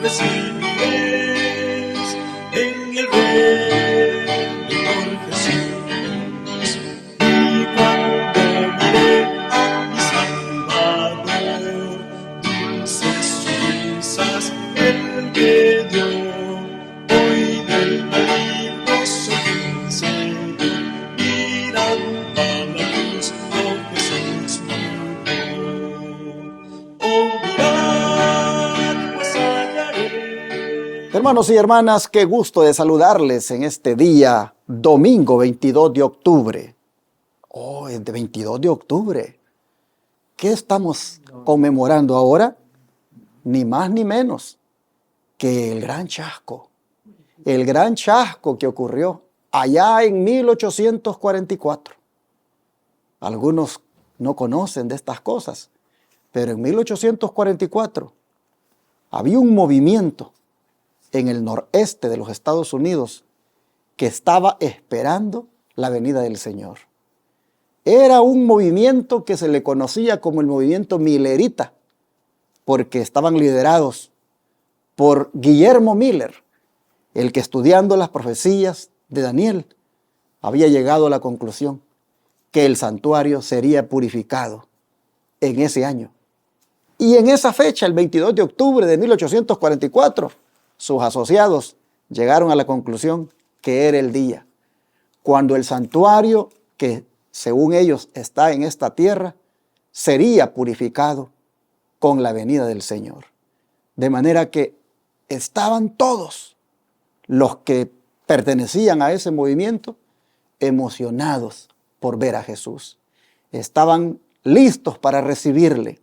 recibiréis en el reino por Jesús. Y cuando miré a mi Salvador, dulces risas Él me dio. Hoy del maligno soy vencido, mirando a la cruz, oh Jesús murió. Oh, mirad, pues hallaré. Hermanos y hermanas, qué gusto de saludarles en este día, domingo 22 de octubre. Oh, es de 22 de octubre. ¿Qué estamos conmemorando ahora? Ni más ni menos que el gran chasco. El gran chasco que ocurrió allá en 1844. Algunos no conocen de estas cosas, pero en 1844 había un movimiento en el noreste de los Estados Unidos que estaba esperando la venida del Señor. Era un movimiento que se le conocía como el movimiento Millerita, porque estaban liderados por Guillermo Miller, el que estudiando las profecías de Daniel había llegado a la conclusión que el santuario sería purificado en ese año. Y en esa fecha, el 22 de octubre de 1844, sus asociados llegaron a la conclusión que era el día cuando el santuario, que según ellos está en esta tierra, sería purificado con la venida del Señor. De manera que estaban todos los que pertenecían a ese movimiento emocionados por ver a Jesús. Estaban listos para recibirle.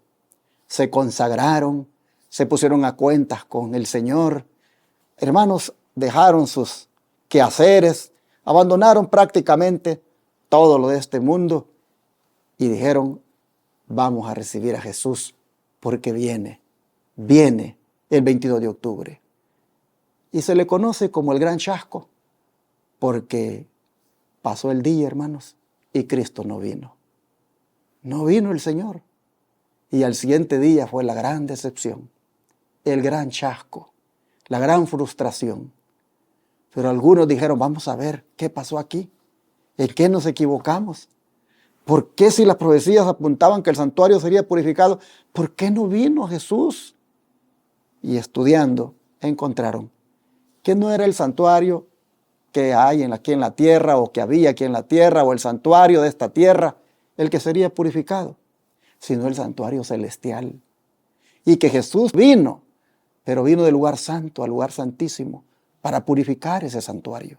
Se consagraron, se pusieron a cuentas con el Señor. Hermanos, dejaron sus quehaceres, abandonaron prácticamente todo lo de este mundo y dijeron, vamos a recibir a Jesús porque viene el 22 de octubre. Y se le conoce como el gran chasco porque pasó el día, hermanos, y Cristo no vino. No vino el Señor. Y al siguiente día fue la gran decepción, el gran chasco, la gran frustración. Pero algunos dijeron, vamos a ver qué pasó aquí, en qué nos equivocamos. ¿Por qué si las profecías apuntaban que el santuario sería purificado, por qué no vino Jesús? Y estudiando encontraron que no era el santuario que hay aquí en la tierra o que había aquí en la tierra o el santuario de esta tierra el que sería purificado, sino el santuario celestial. Y que Jesús vino, pero vino del lugar santo al lugar santísimo para purificar ese santuario.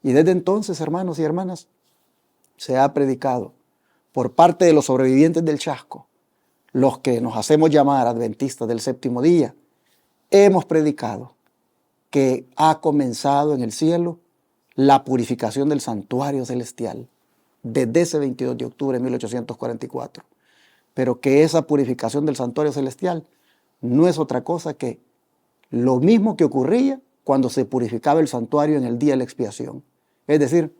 Y desde entonces, hermanos y hermanas, se ha predicado por parte de los sobrevivientes del chasco, los que nos hacemos llamar adventistas del séptimo día, hemos predicado que ha comenzado en el cielo la purificación del santuario celestial desde ese 22 de octubre de 1844. Pero que esa purificación del santuario celestial no es otra cosa que lo mismo que ocurría cuando se purificaba el santuario en el día de la expiación. Es decir,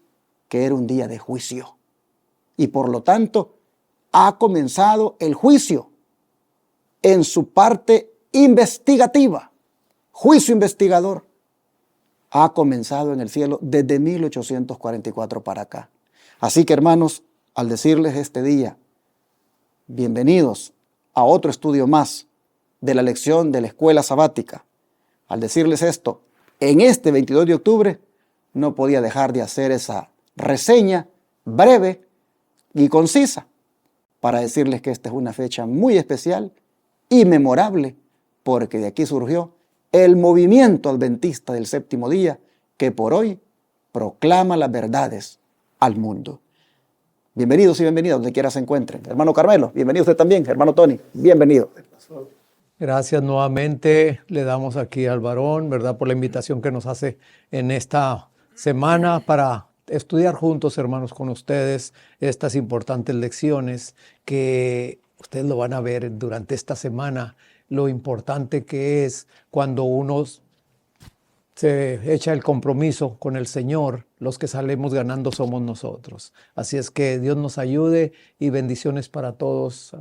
que era un día de juicio. Y por lo tanto, ha comenzado el juicio en su parte investigativa. Juicio investigador. Ha comenzado en el cielo desde 1844 para acá. Así que, hermanos, al decirles este día, bienvenidos a otro estudio más de la lección de la escuela sabática. Al decirles esto, en este 22 de octubre, no podía dejar de hacer esa reseña breve y concisa para decirles que esta es una fecha muy especial y memorable, porque de aquí surgió el movimiento adventista del séptimo día que por hoy proclama las verdades al mundo. Bienvenidos y bienvenidas donde quiera se encuentren. Hermano Carmelo, bienvenido usted también. Hermano Tony, bienvenido. Gracias nuevamente, le damos aquí al varón, ¿verdad?, por la invitación que nos hace en esta semana para estudiar juntos, hermanos, con ustedes estas importantes lecciones que ustedes lo van a ver durante esta semana, lo importante que es cuando uno se echa el compromiso con el Señor, los que salimos ganando somos nosotros. Así es que Dios nos ayude y bendiciones para todos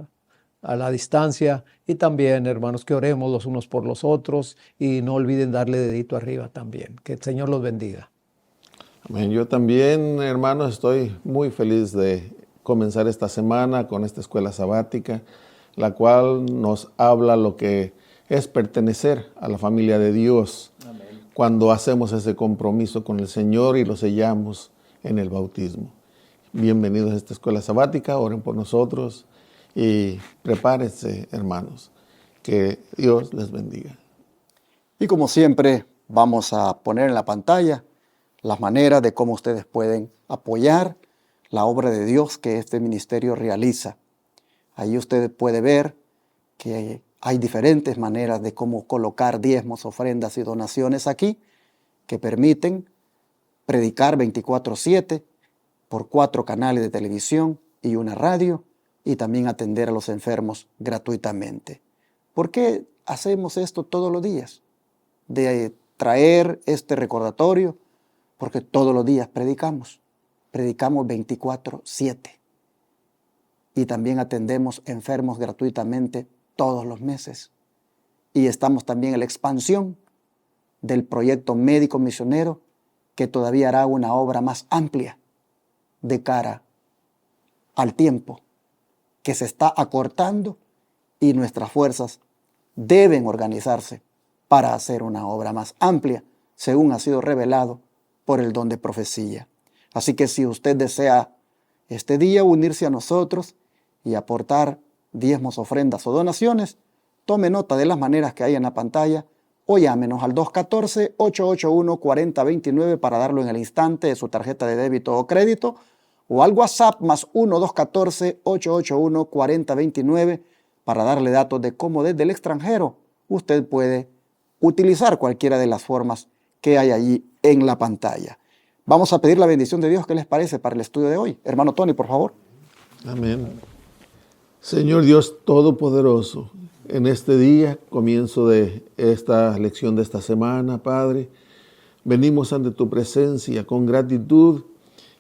a la distancia. Y también, hermanos, que oremos los unos por los otros y no olviden darle dedito arriba también. Que el Señor los bendiga. Amén. Yo también, hermanos, estoy muy feliz de comenzar esta semana con esta escuela sabática, la cual nos habla lo que es pertenecer a la familia de Dios. Amén. Cuando hacemos ese compromiso con el Señor y lo sellamos en el bautismo. Bienvenidos a esta escuela sabática, oren por nosotros y prepárense, hermanos. Que Dios les bendiga. Y como siempre, vamos a poner en la pantalla las maneras de cómo ustedes pueden apoyar la obra de Dios que este ministerio realiza. Ahí usted puede ver que hay diferentes maneras de cómo colocar diezmos, ofrendas y donaciones aquí que permiten predicar 24/7 por 4 canales de televisión y una radio y también atender a los enfermos gratuitamente. ¿Por qué hacemos esto todos los días? De traer este recordatorio, porque todos los días predicamos 24/7 y también atendemos enfermos gratuitamente todos los meses. Y estamos también en la expansión del proyecto médico misionero que todavía hará una obra más amplia de cara al tiempo que se está acortando y nuestras fuerzas deben organizarse para hacer una obra más amplia, según ha sido revelado por el don de profecía. Así que si usted desea este día unirse a nosotros y aportar diezmos, ofrendas o donaciones, tome nota de las maneras que hay en la pantalla o llámenos al 214-881-4029 para darlo en el instante de su tarjeta de débito o crédito, o al WhatsApp más 1-214-881-4029 para darle datos de cómo desde el extranjero usted puede utilizar cualquiera de las formas que hay allí en la pantalla. Vamos a pedir la bendición de Dios. ¿Qué les parece para el estudio de hoy? Hermano Tony, por favor. Amén. Señor Dios Todopoderoso, en este día, comienzo de esta lección de esta semana, Padre, venimos ante tu presencia con gratitud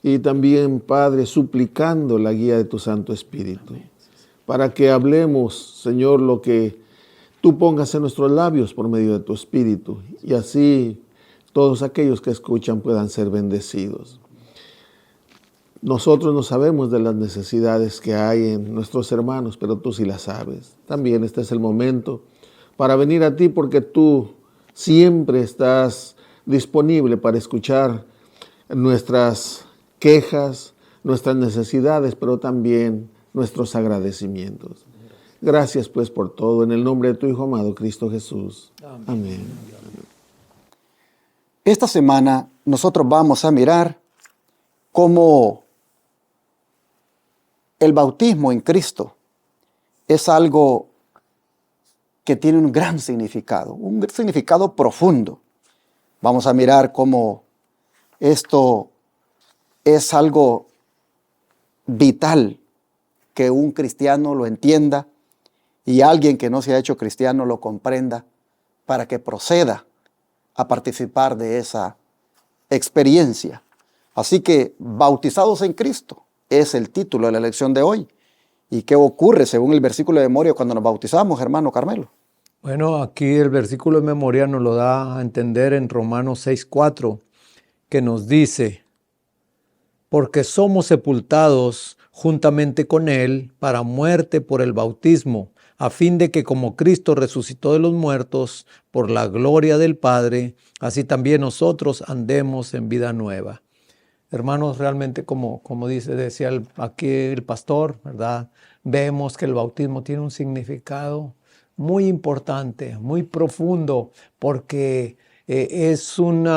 y también, Padre, suplicando la guía de tu Santo Espíritu, para que hablemos, Señor, lo que tú pongas en nuestros labios por medio de tu Espíritu, y así todos aquellos que escuchan puedan ser bendecidos. Nosotros no sabemos de las necesidades que hay en nuestros hermanos, pero tú sí las sabes. También este es el momento para venir a ti, porque tú siempre estás disponible para escuchar nuestras quejas, nuestras necesidades, pero también nuestros agradecimientos. Gracias pues por todo, en el nombre de tu Hijo amado, Cristo Jesús. Amén. Esta semana nosotros vamos a mirar cómo el bautismo en Cristo es algo que tiene un gran significado profundo. Vamos a mirar cómo esto es algo vital que un cristiano lo entienda y alguien que no se ha hecho cristiano lo comprenda para que proceda a participar de esa experiencia. Así que, bautizados en Cristo es el título de la lección de hoy. ¿Y qué ocurre según el versículo de memoria cuando nos bautizamos, hermano Carmelo? Bueno, aquí el versículo de memoria nos lo da a entender en Romanos 6:4, que nos dice: porque somos sepultados juntamente con Él para muerte por el bautismo, a fin de que como Cristo resucitó de los muertos por la gloria del Padre, así también nosotros andemos en vida nueva. Hermanos, realmente como decía aquí el pastor, ¿verdad? Vemos que el bautismo tiene un significado muy importante, muy profundo, porque es un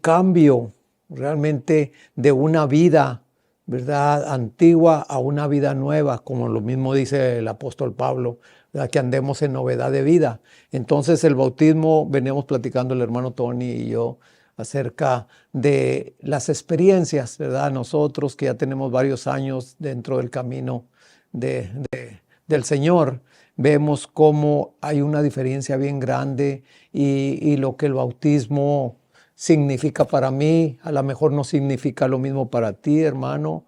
cambio realmente de una vida, ¿verdad?, antigua a una vida nueva, como lo mismo dice el apóstol Pablo, ¿verdad?, que andemos en novedad de vida. Entonces el bautismo, veníamos platicando el hermano Tony y yo acerca de las experiencias, ¿verdad? Nosotros que ya tenemos varios años dentro del camino del Señor, vemos cómo hay una diferencia bien grande y lo que el bautismo significa para mí, a lo mejor no significa lo mismo para ti, hermano.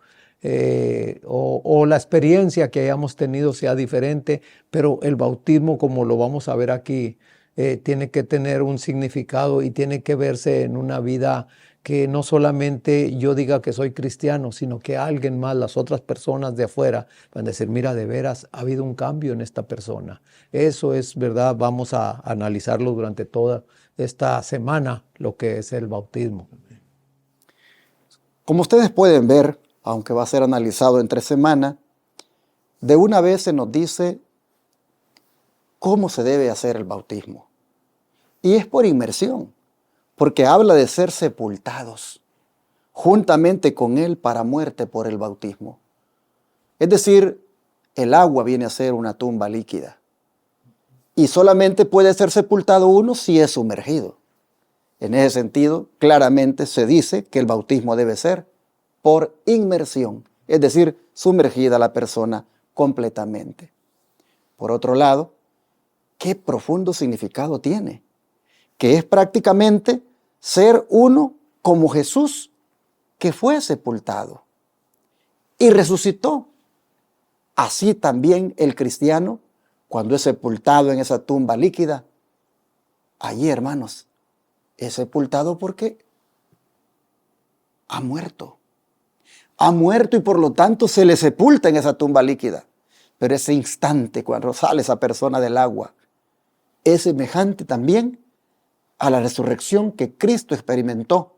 o la experiencia que hayamos tenido sea diferente, pero el bautismo, como lo vamos a ver aquí, tiene que tener un significado y tiene que verse en una vida que no solamente yo diga que soy cristiano, sino que alguien más, las otras personas de afuera, van a decir, mira, de veras ha habido un cambio en esta persona. Eso es verdad, vamos a analizarlo durante toda esta semana, lo que es el bautismo. Como ustedes pueden ver, aunque va a ser analizado entre semana, de una vez se nos dice cómo se debe hacer el bautismo. Y es por inmersión, porque habla de ser sepultados juntamente con Él para muerte por el bautismo. Es decir, el agua viene a ser una tumba líquida. Y solamente puede ser sepultado uno si es sumergido. En ese sentido, claramente se dice que el bautismo debe ser por inmersión, es decir, sumergida la persona completamente. Por otro lado, qué profundo significado tiene, que es prácticamente ser uno como Jesús, que fue sepultado y resucitó. Así también el cristiano, cuando es sepultado en esa tumba líquida, allí, hermanos, es sepultado porque ha muerto. Ha muerto y por lo tanto se le sepulta en esa tumba líquida. Pero ese instante cuando sale esa persona del agua es semejante también a la resurrección que Cristo experimentó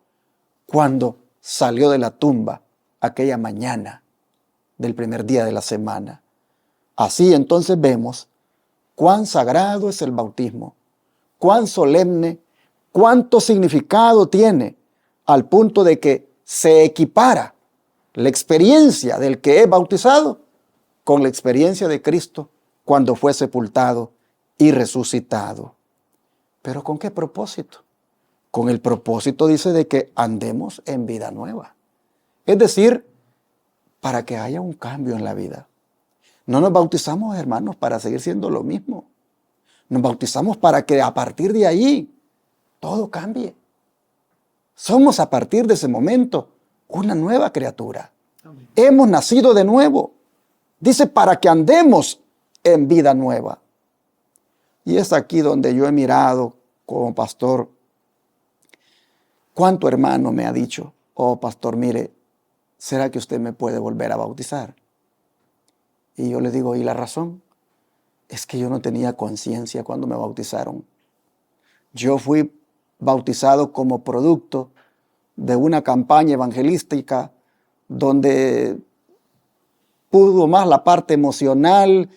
cuando salió de la tumba aquella mañana del primer día de la semana. Así entonces vemos cuán sagrado es el bautismo, cuán solemne, cuánto significado tiene, al punto de que se equipara la experiencia del que es bautizado con la experiencia de Cristo cuando fue sepultado y resucitado. ¿Pero con qué propósito? Con el propósito, dice, de que andemos en vida nueva. Es decir, para que haya un cambio en la vida. No nos bautizamos, hermanos, para seguir siendo lo mismo. Nos bautizamos para que a partir de ahí todo cambie. Somos a partir de ese momento una nueva criatura. Amén. Hemos nacido de nuevo. Dice, para que andemos en vida nueva. Y es aquí donde yo he mirado como pastor, cuánto hermano me ha dicho, oh pastor, mire, ¿será que usted me puede volver a bautizar? Y yo le digo, ¿y la razón? Es que yo no tenía conciencia cuando me bautizaron. Yo fui bautizado como producto de una campaña evangelística donde pudo más la parte emocional,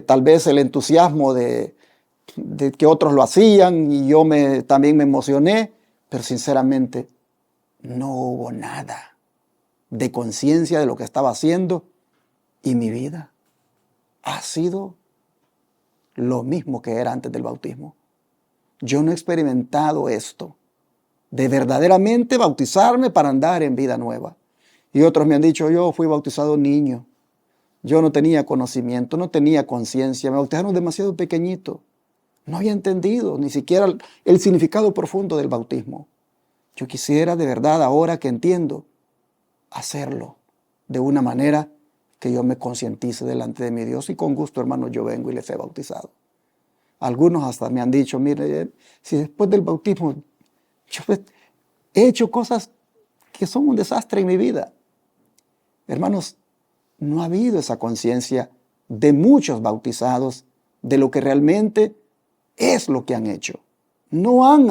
tal vez el entusiasmo de que otros lo hacían y yo también me emocioné, pero sinceramente no hubo nada de conciencia de lo que estaba haciendo y mi vida ha sido lo mismo que era antes del bautismo. Yo no he experimentado esto de verdaderamente bautizarme para andar en vida nueva. Y otros me han dicho, yo fui bautizado niño, yo no tenía conocimiento, no tenía conciencia, me bautizaron demasiado pequeñito. No había entendido ni siquiera el significado profundo del bautismo. Yo quisiera de verdad, ahora que entiendo, hacerlo de una manera que yo me concientice delante de mi Dios. Y con gusto, hermanos, yo vengo y les he bautizado. Algunos hasta me han dicho, mire, si después del bautismo yo he hecho cosas que son un desastre en mi vida. Hermanos, no ha habido esa conciencia de muchos bautizados de lo que realmente es lo que han hecho. No han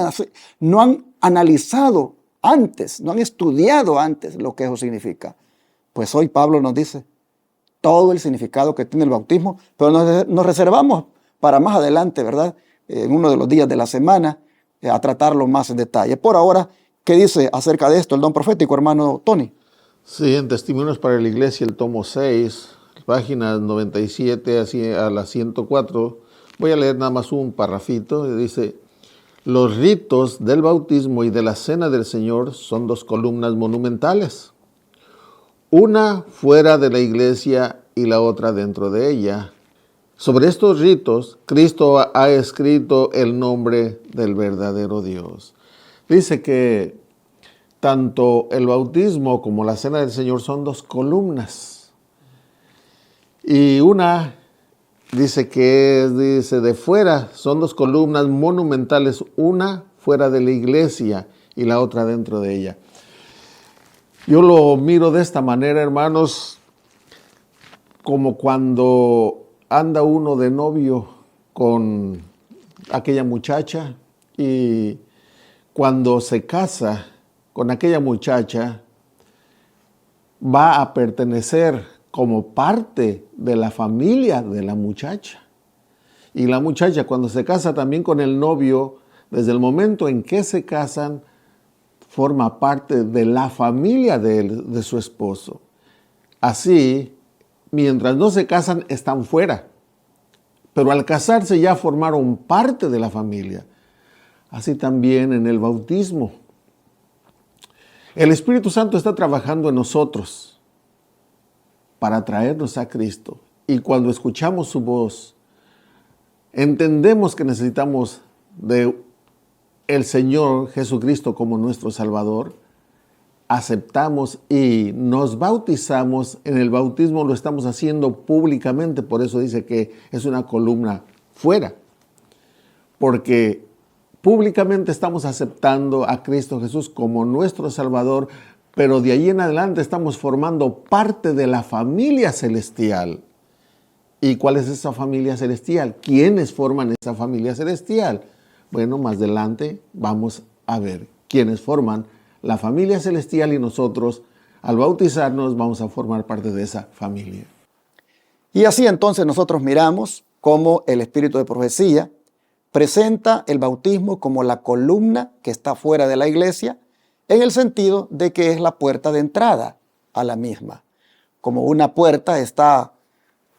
analizado antes, no han estudiado antes lo que eso significa. Pues hoy Pablo nos dice todo el significado que tiene el bautismo, pero nos reservamos para más adelante, ¿verdad? En uno de los días de la semana, a tratarlo más en detalle. Por ahora, ¿qué dice acerca de esto el don profético, hermano Tony? Sí, en Testimonios para la Iglesia, el tomo 6, páginas 97 a la 104, voy a leer nada más un parrafito. Dice, los ritos del bautismo y de la cena del Señor son dos columnas monumentales. Una fuera de la iglesia y la otra dentro de ella. Sobre estos ritos, Cristo ha escrito el nombre del verdadero Dios. Dice que tanto el bautismo como la cena del Señor son dos columnas. Y una dice que dice de fuera, son dos columnas monumentales, una fuera de la iglesia y la otra dentro de ella. Yo lo miro de esta manera, hermanos, como cuando anda uno de novio con aquella muchacha y cuando se casa con aquella muchacha va a pertenecer como parte de la familia de la muchacha. Y la muchacha cuando se casa también con el novio, desde el momento en que se casan, forma parte de la familia de su esposo. Así, mientras no se casan, están fuera. Pero al casarse ya formaron parte de la familia. Así también en el bautismo. El Espíritu Santo está trabajando en nosotros para traernos a Cristo. Y cuando escuchamos su voz, entendemos que necesitamos de el Señor Jesucristo como nuestro Salvador, aceptamos y nos bautizamos. En el bautismo lo estamos haciendo públicamente, por eso dice que es una columna fuera, porque públicamente estamos aceptando a Cristo Jesús como nuestro Salvador, pero de ahí en adelante estamos formando parte de la familia celestial. ¿Y cuál es esa familia celestial? ¿Quiénes forman esa familia celestial? Bueno, más adelante vamos a ver quiénes forman la familia celestial y nosotros, al bautizarnos, vamos a formar parte de esa familia. Y así entonces nosotros miramos cómo el espíritu de profecía presenta el bautismo como la columna que está fuera de la iglesia, en el sentido de que es la puerta de entrada a la misma. Como una puerta está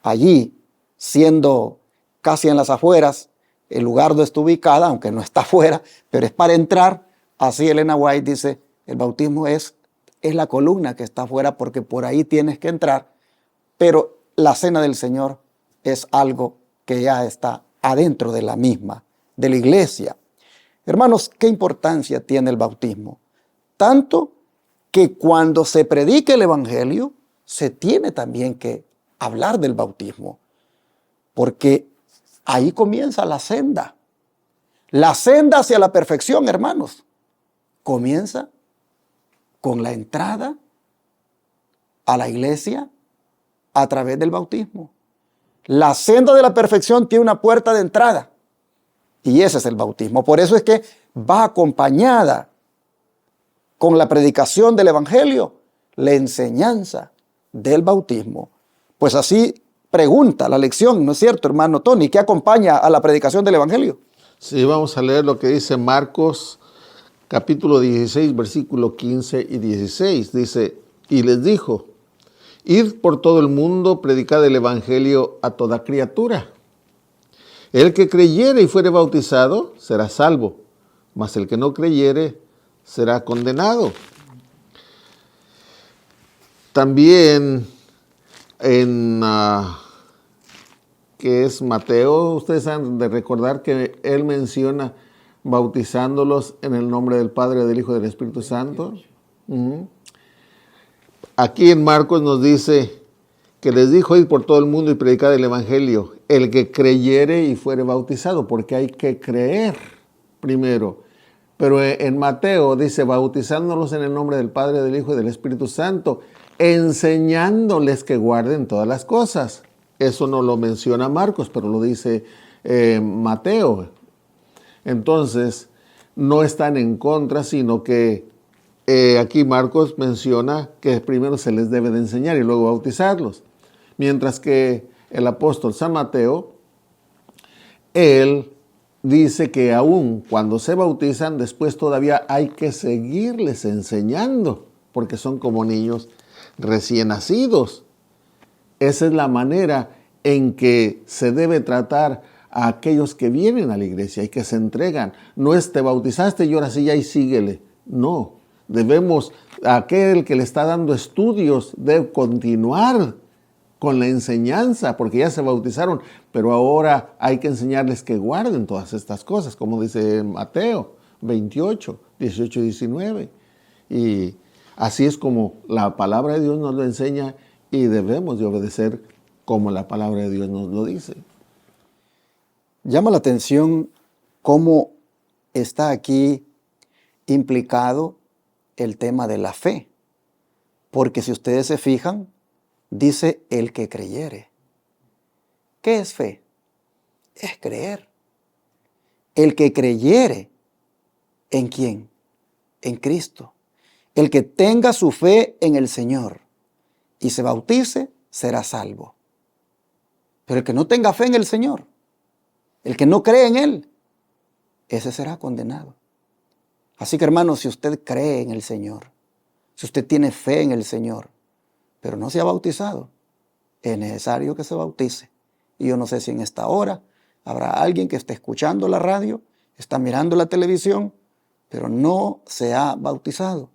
allí, siendo casi en las afueras, el lugar donde está ubicada, aunque no está afuera, pero es para entrar. Así Elena White dice, el bautismo es la columna que está afuera porque por ahí tienes que entrar, pero la cena del Señor es algo que ya está adentro de la misma, de la iglesia. Hermanos, ¿qué importancia tiene el bautismo? Tanto que cuando se predica el Evangelio, se tiene también que hablar del bautismo, porque ahí comienza la senda. La senda hacia la perfección, hermanos, comienza con la entrada a la iglesia a través del bautismo. La senda de la perfección tiene una puerta de entrada y ese es el bautismo. Por eso es que va acompañada con la predicación del Evangelio, la enseñanza del bautismo. Pues así pregunta la lección, ¿no es cierto, hermano Tony? ¿Qué acompaña a la predicación del Evangelio? Sí, vamos a leer lo que dice Marcos, capítulo 16, versículo 15 y 16. Dice, y les dijo, id por todo el mundo, predicad el Evangelio a toda criatura. El que creyere y fuere bautizado será salvo, mas el que no creyere será condenado. También en que es Mateo, ustedes han de recordar que él menciona bautizándolos en el nombre del Padre, del Hijo y del Espíritu Santo. Aquí en Marcos nos dice que les dijo ir por todo el mundo y predicar el Evangelio, el que creyere y fuere bautizado, porque hay que creer primero. Pero en Mateo dice bautizándolos en el nombre del Padre, del Hijo y del Espíritu Santo, enseñándoles que guarden todas las cosas. Eso no lo menciona Marcos, pero lo dice Mateo. Entonces, no están en contra, sino que aquí Marcos menciona que primero se les debe de enseñar y luego bautizarlos. Mientras que el apóstol San Mateo, él dice que aún cuando se bautizan, después todavía hay que seguirles enseñando, porque son como niños recién nacidos. Esa es la manera en que se debe tratar a aquellos que vienen a la iglesia y que se entregan. No es te bautizaste y ahora sí ya y síguele. No, debemos, aquel que le está dando estudios debe continuar con la enseñanza, porque ya se bautizaron, pero ahora hay que enseñarles que guarden todas estas cosas, como dice Mateo 28, 18 y 19. Y así es como la palabra de Dios nos lo enseña y debemos de obedecer como la palabra de Dios nos lo dice. Llama la atención cómo está aquí implicado el tema de la fe. Porque si ustedes se fijan, dice el que creyere. ¿Qué es fe? Es creer. El que creyere, ¿en quién? En Cristo. El que tenga su fe en el Señor y se bautice, será salvo. Pero el que no tenga fe en el Señor, el que no cree en Él, ese será condenado. Así que, hermanos, si usted cree en el Señor, si usted tiene fe en el Señor, pero no se ha bautizado, es necesario que se bautice. Y yo no sé si en esta hora habrá alguien que esté escuchando la radio, está mirando la televisión, pero no se ha bautizado.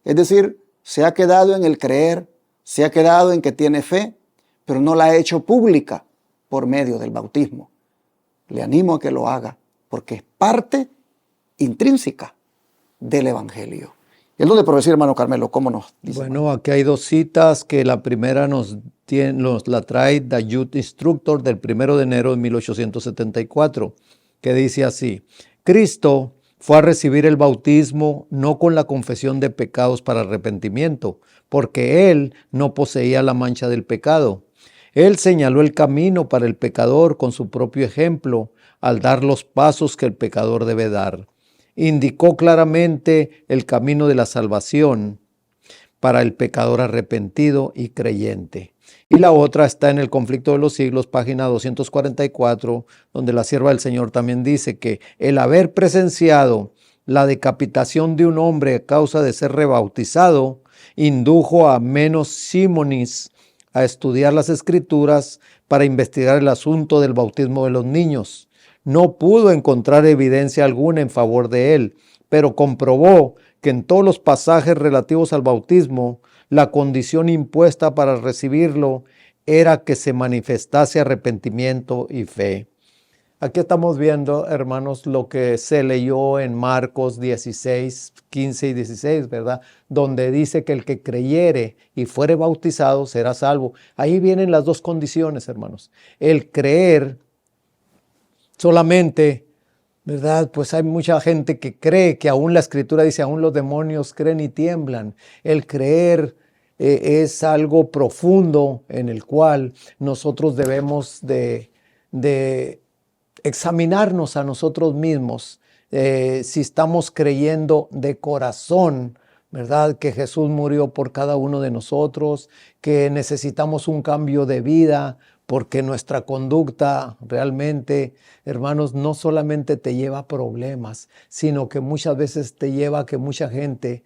Es decir, se ha quedado en el creer, se ha quedado en que tiene fe, pero no la ha hecho pública por medio del bautismo. Le animo a que lo haga, porque es parte intrínseca del Evangelio. ¿Y es donde puedo decir, hermano Carmelo, cómo nos dice? Bueno, aquí hay dos citas, que la primera nos la trae The Youth Instructor del 1 de enero de 1874, que dice así: Cristo fue a recibir el bautismo no con la confesión de pecados para arrepentimiento, porque Él no poseía la mancha del pecado. Él señaló el camino para el pecador con su propio ejemplo al dar los pasos que el pecador debe dar. Indicó claramente el camino de la salvación para el pecador arrepentido y creyente. Y la otra está en el Conflicto de los Siglos, página 244, donde la sierva del Señor también dice que el haber presenciado la decapitación de un hombre a causa de ser rebautizado indujo a Menos Simonis a estudiar las Escrituras para investigar el asunto del bautismo de los niños. No pudo encontrar evidencia alguna en favor de él, pero comprobó que en todos los pasajes relativos al bautismo, la condición impuesta para recibirlo era que se manifestase arrepentimiento y fe. Aquí estamos viendo, hermanos, lo que se leyó en Marcos 16, 15 y 16, ¿verdad? Donde dice que el que creyere y fuere bautizado será salvo. Ahí vienen las dos condiciones, hermanos. El creer solamente, ¿verdad? Pues hay mucha gente que cree, que aún la Escritura dice, aún los demonios creen y tiemblan. El creer es algo profundo en el cual nosotros debemos de examinarnos a nosotros mismos, si estamos creyendo de corazón, ¿verdad? Que Jesús murió por cada uno de nosotros, que necesitamos un cambio de vida, porque nuestra conducta realmente, hermanos, no solamente te lleva a problemas, sino que muchas veces te lleva a que mucha gente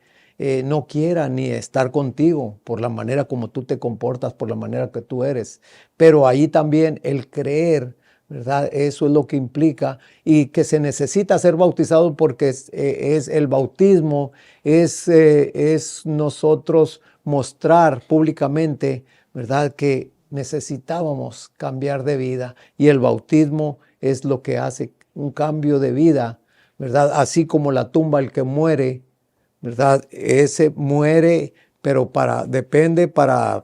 no quiera ni estar contigo por la manera como tú te comportas, por la manera que tú eres. Pero ahí también el creer, ¿verdad? Eso es lo que implica, y que se necesita ser bautizado porque es el bautismo, es nosotros mostrar públicamente, ¿verdad?, que necesitábamos cambiar de vida, y el bautismo es lo que hace un cambio de vida, ¿verdad? Así como la tumba, el que muere, ¿verdad? Ese muere, pero depende para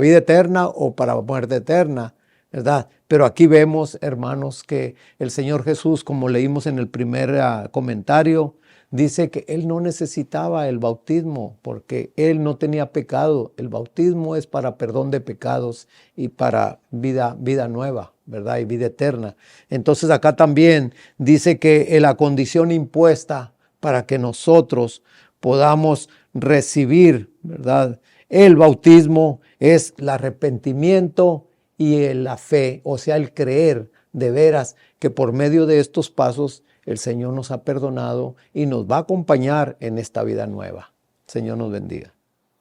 vida eterna o para muerte eterna, ¿verdad? Pero aquí vemos, hermanos, que el Señor Jesús, como leímos en el primer comentario, dice que Él no necesitaba el bautismo porque Él no tenía pecado. El bautismo es para perdón de pecados y para vida nueva, ¿verdad? Y vida eterna. Entonces acá también dice que la condición impuesta para que nosotros podamos recibir, ¿verdad?, el bautismo es el arrepentimiento y la fe, o sea, el creer de veras que por medio de estos pasos el Señor nos ha perdonado y nos va a acompañar en esta vida nueva. Señor nos bendiga.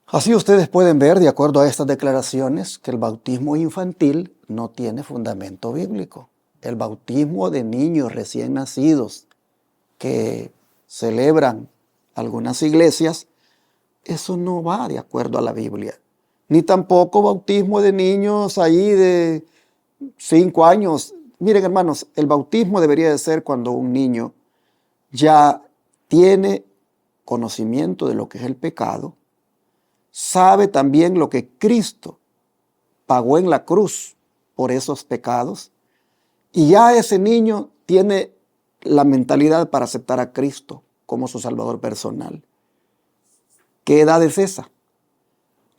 Así ustedes pueden ver, de acuerdo a estas declaraciones, que el bautismo infantil no tiene fundamento bíblico. El bautismo de niños recién nacidos que celebran algunas iglesias, eso no va de acuerdo a la Biblia. Ni tampoco bautismo de niños ahí de 5 años. Miren, hermanos, el bautismo debería de ser cuando un niño ya tiene conocimiento de lo que es el pecado, sabe también lo que Cristo pagó en la cruz por esos pecados, y ya ese niño tiene la mentalidad para aceptar a Cristo como su Salvador personal. ¿Qué edad es esa?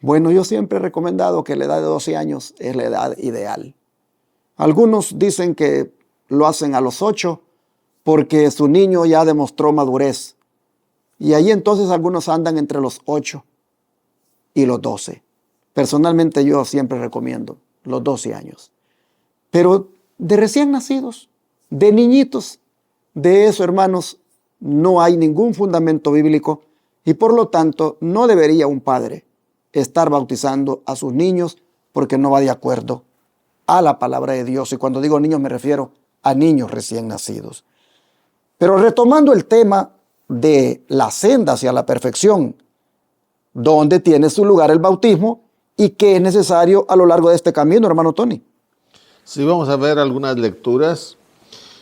Bueno, yo siempre he recomendado que la edad de 12 años es la edad ideal. Algunos dicen que lo hacen a los 8 porque su niño ya demostró madurez. Y ahí entonces algunos andan entre los 8 y los 12. Personalmente yo siempre recomiendo los 12 años. Pero de recién nacidos, de niñitos, de eso, hermanos, no hay ningún fundamento bíblico y por lo tanto no debería un padre estar bautizando a sus niños porque no va de acuerdo a la palabra de Dios. Y cuando digo niños me refiero a niños recién nacidos. Pero retomando el tema de la senda hacia la perfección, ¿dónde tiene su lugar el bautismo y qué es necesario a lo largo de este camino, hermano Tony? Sí, vamos a ver algunas lecturas.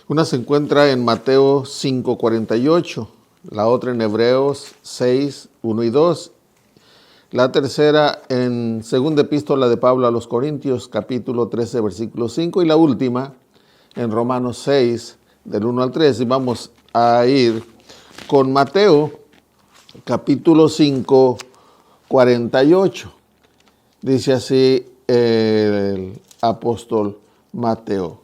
Una se encuentra en Mateo 5:48, la otra en Hebreos 6:1 y 2. La tercera en segunda epístola de Pablo a los Corintios, capítulo 13, versículo 5. Y la última en Romanos 6, del 1 al 3. Y vamos a ir con Mateo, capítulo 5, 48. Dice así el apóstol Mateo.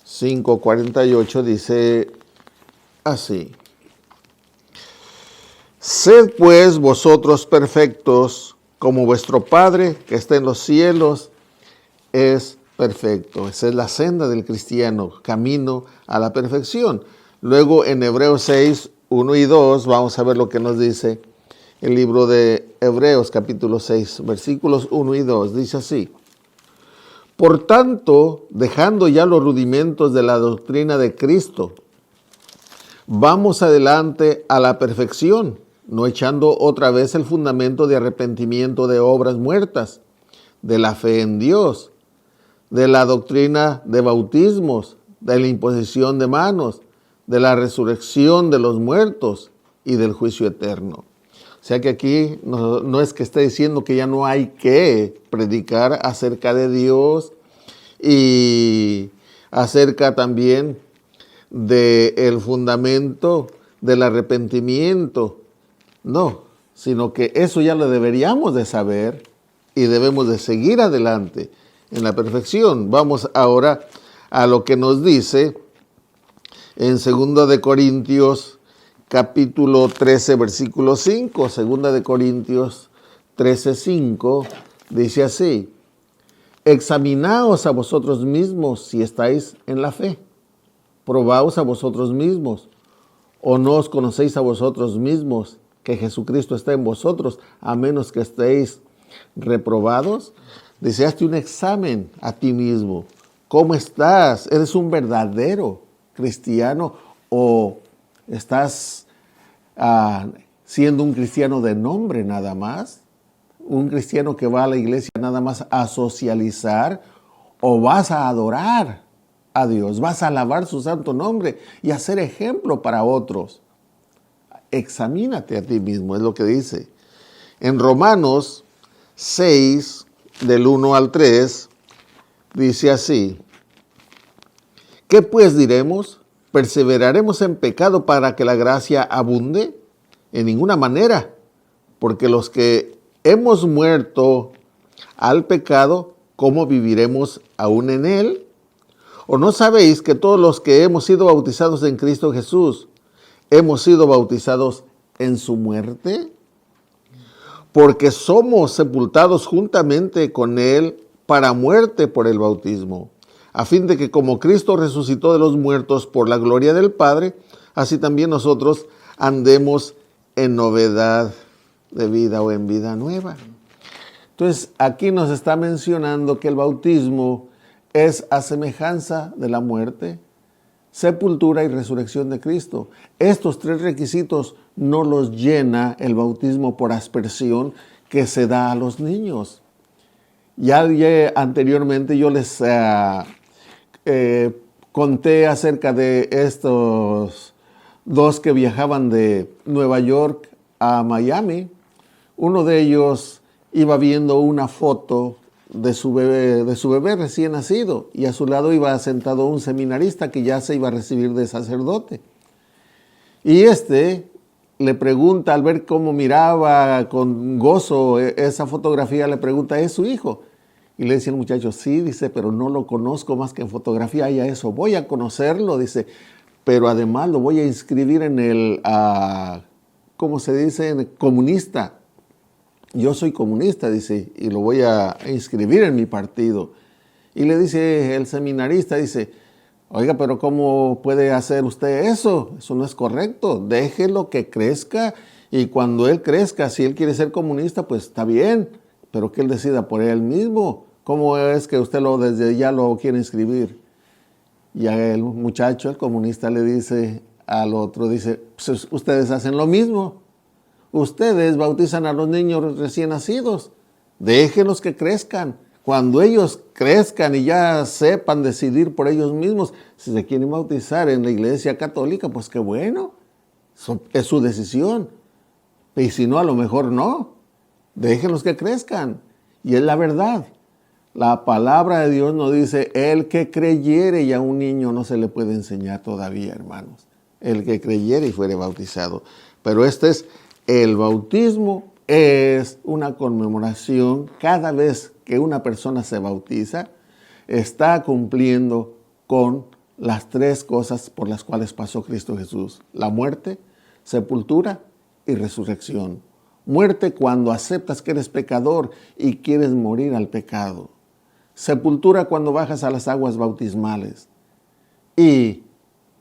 Cinco 48 dice así: Sed pues vosotros perfectos, como vuestro Padre que está en los cielos es perfecto. Esa es la senda del cristiano, camino a la perfección. Luego en Hebreos 6, 1 y 2 vamos a ver lo que nos dice el libro de Hebreos capítulo 6, versículos 1 y 2. Dice así: Por tanto, dejando ya los rudimentos de la doctrina de Cristo, vamos adelante a la perfección, no echando otra vez el fundamento de arrepentimiento de obras muertas, de la fe en Dios, de la doctrina de bautismos, de la imposición de manos, de la resurrección de los muertos y del juicio eterno. O sea que aquí no es que esté diciendo que ya no hay que predicar acerca de Dios y acerca también del fundamento del arrepentimiento. No, sino que eso ya lo deberíamos de saber y debemos de seguir adelante en la perfección. Vamos ahora a lo que nos dice en 2 de Corintios capítulo 13, versículo 5. 2 de Corintios 13, 5 dice así: Examinaos a vosotros mismos si estáis en la fe. Probaos a vosotros mismos. ¿O no os conocéis a vosotros mismos que Jesucristo está en vosotros, a menos que estéis reprobados? Dice, hazte un examen a ti mismo. ¿Cómo estás? ¿Eres un verdadero cristiano o estás siendo un cristiano de nombre nada más? ¿Un cristiano que va a la iglesia nada más a socializar? ¿O vas a adorar a Dios? ¿Vas a alabar su santo nombre y a ser ejemplo para otros? Examínate a ti mismo, es lo que dice. En Romanos 6, del 1 al 3, dice así: ¿Qué pues diremos? ¿Perseveraremos en pecado para que la gracia abunde? En ninguna manera, porque los que hemos muerto al pecado, ¿cómo viviremos aún en él? ¿O no sabéis que todos los que hemos sido bautizados en Cristo Jesús, hemos sido bautizados en su muerte? Porque somos sepultados juntamente con él para muerte por el bautismo, a fin de que como Cristo resucitó de los muertos por la gloria del Padre, así también nosotros andemos en novedad de vida o en vida nueva. Entonces, aquí nos está mencionando que el bautismo es a semejanza de la muerte, sepultura y resurrección de Cristo. Estos tres requisitos no los llena el bautismo por aspersión que se da a los niños. Ya anteriormente yo les conté acerca de estos dos que viajaban de Nueva York a Miami. Uno de ellos iba viendo una foto de su bebé recién nacido, y a su lado iba sentado un seminarista que ya se iba a recibir de sacerdote. Y le pregunta, al ver cómo miraba con gozo esa fotografía, le pregunta, ¿es su hijo? Y le dice el muchacho, sí, dice, pero no lo conozco más que en fotografía, y a eso voy a conocerlo, dice, pero además lo voy a inscribir en el, ¿cómo se dice?, en el comunista. Yo soy comunista, dice, y lo voy a inscribir en mi partido. Y le dice el seminarista, dice, oiga, pero ¿cómo puede hacer usted eso? Eso no es correcto. Déjelo que crezca, y cuando él crezca, si él quiere ser comunista, pues está bien, pero que él decida por él mismo. ¿Cómo es que usted desde ya lo quiere inscribir? Y el muchacho, el comunista, le dice al otro, dice, pues ustedes hacen lo mismo. Ustedes bautizan a los niños recién nacidos. Déjenlos que crezcan. Cuando ellos crezcan y ya sepan decidir por ellos mismos si se quieren bautizar en la iglesia católica, pues qué bueno. Es su decisión. Y si no, a lo mejor no. Déjenlos que crezcan. Y es la verdad. La palabra de Dios nos dice, el que creyere, y a un niño no se le puede enseñar todavía, hermanos. El que creyere y fuere bautizado. Pero el bautismo es una conmemoración. Cada vez que una persona se bautiza, está cumpliendo con las tres cosas por las cuales pasó Cristo Jesús: la muerte, sepultura y resurrección. Muerte cuando aceptas que eres pecador y quieres morir al pecado. Sepultura cuando bajas a las aguas bautismales. Y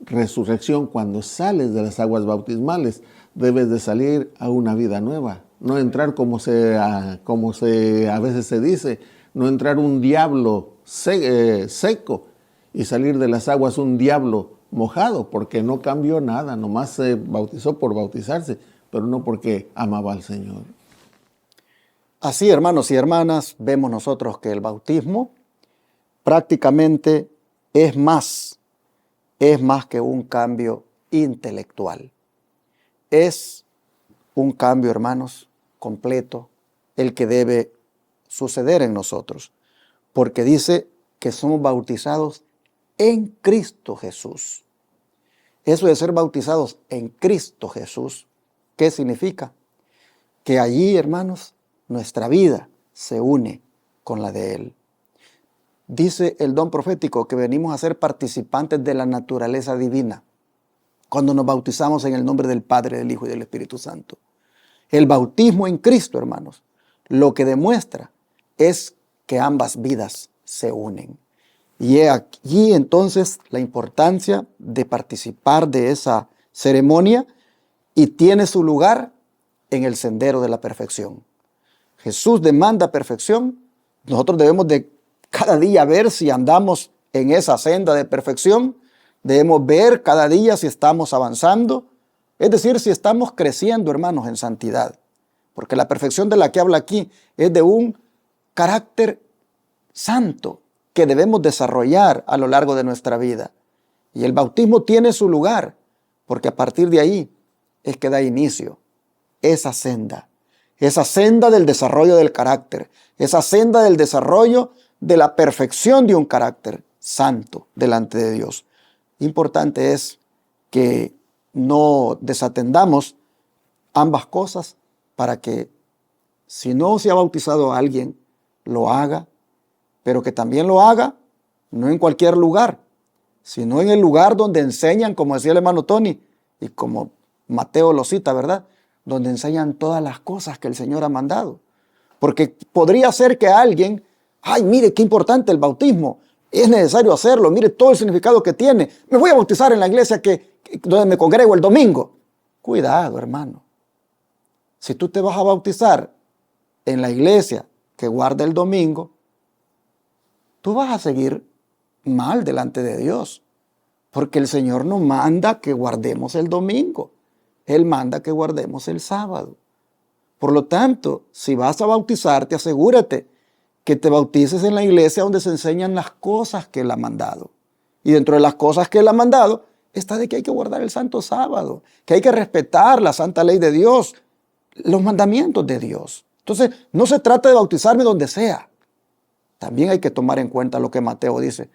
resurrección cuando sales de las aguas bautismales. Debes de salir a una vida nueva. No entrar como a veces se dice, no entrar un diablo seco y salir de las aguas un diablo mojado, porque no cambió nada, nomás se bautizó por bautizarse, pero no porque amaba al Señor. Así, hermanos y hermanas, vemos nosotros que el bautismo prácticamente es más que un cambio intelectual. Es un cambio, hermanos, completo, el que debe suceder en nosotros, porque dice que somos bautizados en Cristo Jesús. Eso de ser bautizados en Cristo Jesús, ¿qué significa? Que allí, hermanos, nuestra vida se une con la de Él. Dice el don profético que venimos a ser participantes de la naturaleza divina cuando nos bautizamos en el nombre del Padre, del Hijo y del Espíritu Santo. El bautismo en Cristo, hermanos, lo que demuestra es que ambas vidas se unen. Y he aquí entonces la importancia de participar de esa ceremonia, y tiene su lugar en el sendero de la perfección. Jesús demanda perfección. Nosotros debemos de cada día ver si andamos en esa senda de perfección. Debemos ver cada día si estamos avanzando, es decir, si estamos creciendo, hermanos, en santidad. Porque la perfección de la que habla aquí es de un carácter santo que debemos desarrollar a lo largo de nuestra vida. Y el bautismo tiene su lugar, porque a partir de ahí es que da inicio esa senda del desarrollo del carácter, esa senda del desarrollo de la perfección de un carácter santo delante de Dios. Importante es que no desatendamos ambas cosas para que, si no se ha bautizado a alguien, lo haga, pero que también lo haga no en cualquier lugar, sino en el lugar donde enseñan, como decía el hermano Tony, y como Mateo lo cita, ¿verdad?, donde enseñan todas las cosas que el Señor ha mandado. Porque podría ser que alguien, ay, mire qué importante el bautismo, es necesario hacerlo, mire todo el significado que tiene, me voy a bautizar en la iglesia donde me congrego el domingo. Cuidado, hermano. Si tú te vas a bautizar en la iglesia que guarda el domingo, tú vas a seguir mal delante de Dios, porque el Señor no manda que guardemos el domingo, Él manda que guardemos el sábado. Por lo tanto, si vas a bautizarte, asegúrate que te bautices en la iglesia donde se enseñan las cosas que Él ha mandado. Y dentro de las cosas que Él ha mandado está de que hay que guardar el santo sábado, que hay que respetar la santa ley de Dios, los mandamientos de Dios. Entonces, no se trata de bautizarme donde sea. También hay que tomar en cuenta lo que Mateo dice,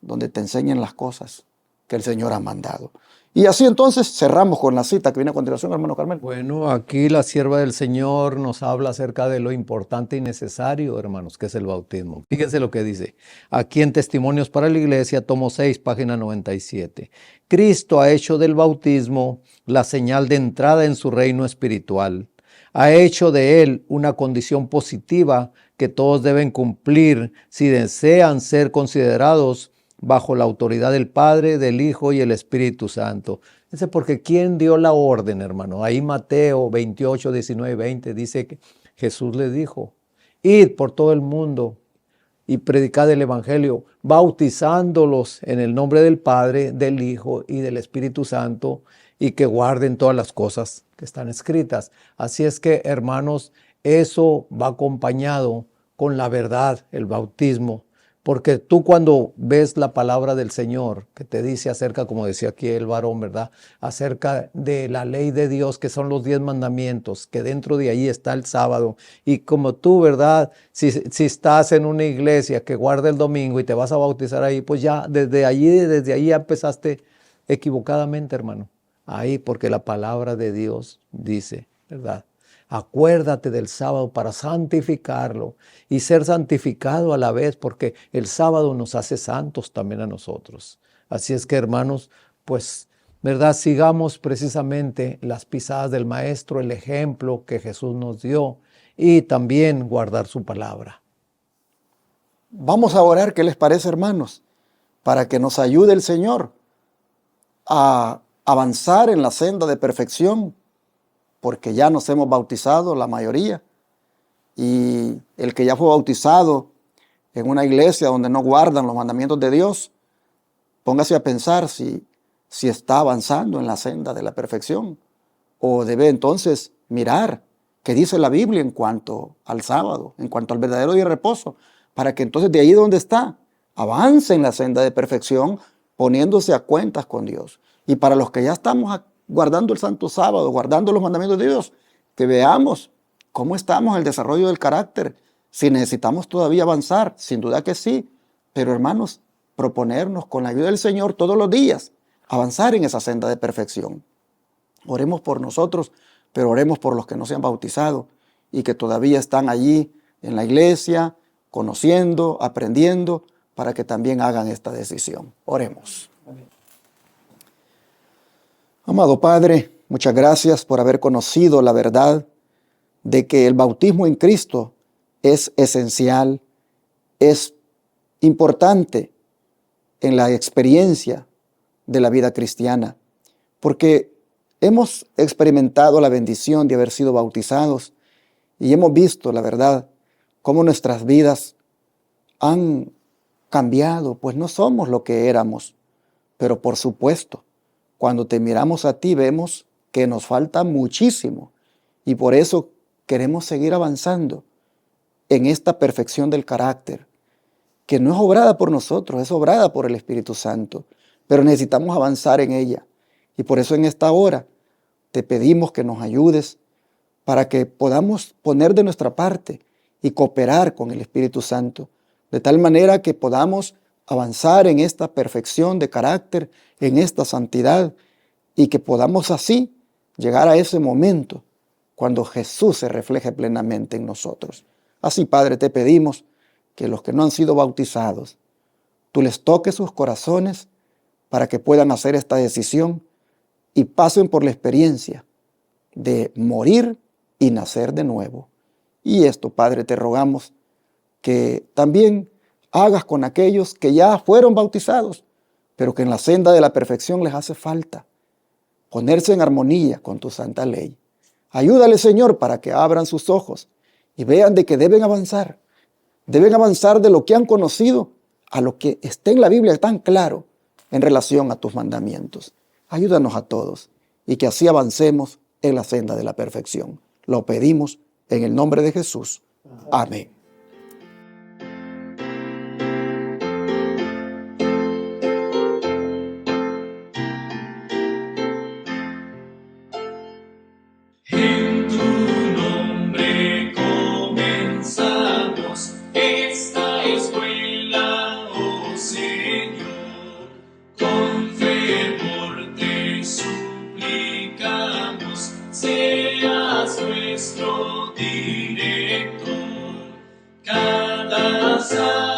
donde te enseñen las cosas que el Señor ha mandado. Y así entonces cerramos con la cita que viene a continuación, hermano Carmel. Bueno, aquí la sierva del Señor nos habla acerca de lo importante y necesario, hermanos, que es el bautismo. Fíjense lo que dice. Aquí en Testimonios para la Iglesia, tomo 6, página 97. Cristo ha hecho del bautismo la señal de entrada en su reino espiritual. Ha hecho de él una condición positiva que todos deben cumplir si desean ser considerados bajo la autoridad del Padre, del Hijo y el Espíritu Santo. Ese porque ¿quién dio la orden, hermano? Ahí Mateo 28, 19 y 20 dice que Jesús le dijo, id por todo el mundo y predicad el Evangelio, bautizándolos en el nombre del Padre, del Hijo y del Espíritu Santo, y que guarden todas las cosas que están escritas. Así es que, hermanos, eso va acompañado con la verdad, el bautismo. Porque tú cuando ves la palabra del Señor, que te dice acerca, como decía aquí el varón, ¿verdad? Acerca de la ley de Dios, que son los 10 mandamientos, que dentro de ahí está el sábado. Y como tú, ¿verdad? Si estás en una iglesia que guarda el domingo y te vas a bautizar ahí, pues ya desde ahí ya empezaste equivocadamente, hermano. Ahí, porque la palabra de Dios dice, ¿verdad? Acuérdate del sábado para santificarlo y ser santificado a la vez, porque el sábado nos hace santos también a nosotros. Así es que, hermanos, pues, ¿verdad? Sigamos precisamente las pisadas del Maestro, el ejemplo que Jesús nos dio, y también guardar su palabra. Vamos a orar, ¿qué les parece, hermanos? Para que nos ayude el Señor a avanzar en la senda de perfección, porque ya nos hemos bautizado la mayoría, y el que ya fue bautizado en una iglesia donde no guardan los mandamientos de Dios, póngase a pensar si está avanzando en la senda de la perfección, o debe entonces mirar qué dice la Biblia en cuanto al sábado, en cuanto al verdadero día de reposo, para que entonces de ahí donde está, avance en la senda de perfección, poniéndose a cuentas con Dios. Y para los que ya estamos guardando el santo sábado, guardando los mandamientos de Dios, que veamos cómo estamos en el desarrollo del carácter, si necesitamos todavía avanzar, sin duda que sí, pero hermanos, proponernos con la ayuda del Señor todos los días, avanzar en esa senda de perfección. Oremos por nosotros, pero oremos por los que no se han bautizado y que todavía están allí en la iglesia, conociendo, aprendiendo, para que también hagan esta decisión. Oremos. Amado Padre, muchas gracias por haber conocido la verdad de que el bautismo en Cristo es esencial, es importante en la experiencia de la vida cristiana, porque hemos experimentado la bendición de haber sido bautizados y hemos visto, la verdad, cómo nuestras vidas han cambiado, pues no somos lo que éramos, pero por supuesto, cuando te miramos a ti vemos que nos falta muchísimo y por eso queremos seguir avanzando en esta perfección del carácter, que no es obrada por nosotros, es obrada por el Espíritu Santo, pero necesitamos avanzar en ella. Y por eso en esta hora te pedimos que nos ayudes para que podamos poner de nuestra parte y cooperar con el Espíritu Santo, de tal manera que podamos avanzar en esta perfección de carácter, en esta santidad, y que podamos así llegar a ese momento cuando Jesús se refleje plenamente en nosotros. Así, Padre, te pedimos que los que no han sido bautizados, tú les toques sus corazones para que puedan hacer esta decisión y pasen por la experiencia de morir y nacer de nuevo. Y esto, Padre, te rogamos que también hagas con aquellos que ya fueron bautizados, pero que en la senda de la perfección les hace falta ponerse en armonía con tu santa ley. Ayúdale, Señor, para que abran sus ojos y vean de que deben avanzar de lo que han conocido a lo que está en la Biblia tan claro en relación a tus mandamientos. Ayúdanos a todos y que así avancemos en la senda de la perfección. Lo pedimos en el nombre de Jesús. Amén. casa.